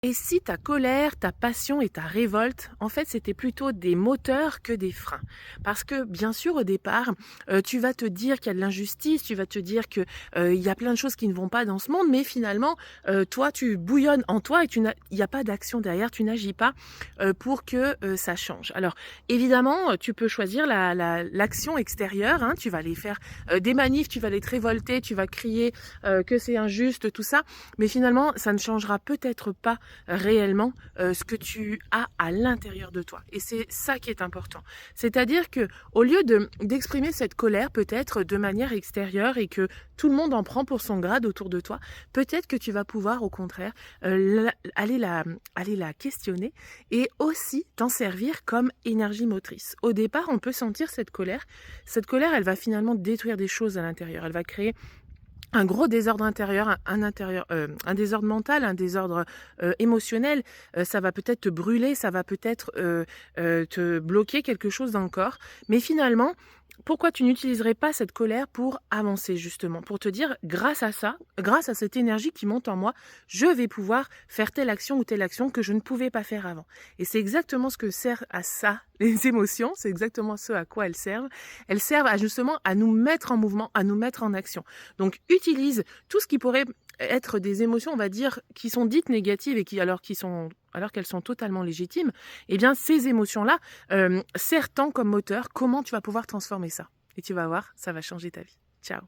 Et si ta colère, ta passion et ta révolte, en fait, c'était plutôt des moteurs que des freins? Parce que bien sûr, au départ, tu vas te dire qu'il y a de l'injustice, tu vas te dire que, il y a plein de choses qui ne vont pas dans ce monde, mais finalement, toi, tu bouillonnes en toi et il y a pas d'action derrière, tu n'agis pas, pour que, ça change. Alors évidemment, tu peux choisir l'action extérieure, hein, tu vas aller faire, des manifs, tu vas aller te révolter, tu vas crier, que c'est injuste, tout ça, mais finalement, ça ne changera peut-être pas réellement ce que tu as à l'intérieur de toi. Et c'est ça qui est important. C'est-à-dire que au lieu d'exprimer cette colère peut-être de manière extérieure et que tout le monde en prend pour son grade autour de toi, peut-être que tu vas pouvoir au contraire aller la questionner et aussi t'en servir comme énergie motrice. Au départ, on peut sentir cette colère. Cette colère, elle va finalement détruire des choses à l'intérieur. Elle va créer un gros désordre intérieur, un désordre mental, un désordre, émotionnel, ça va peut-être te brûler, ça va peut-être, te bloquer quelque chose dans le corps. Mais finalement, pourquoi tu n'utiliserais pas cette colère pour avancer justement? Pour te dire: «Grâce à ça, grâce à cette énergie qui monte en moi, je vais pouvoir faire telle action ou telle action que je ne pouvais pas faire avant». Et c'est exactement ce que sert à ça les émotions, c'est exactement ce à quoi elles servent. Elles servent à justement à nous mettre en mouvement, à nous mettre en action. Donc utilise tout ce qui pourrait être des émotions, on va dire, qui sont dites négatives et alors qu'elles sont totalement légitimes, eh bien ces émotions-là, servent tant comme moteur, comment tu vas pouvoir transformer ça? Et tu vas voir, ça va changer ta vie. Ciao.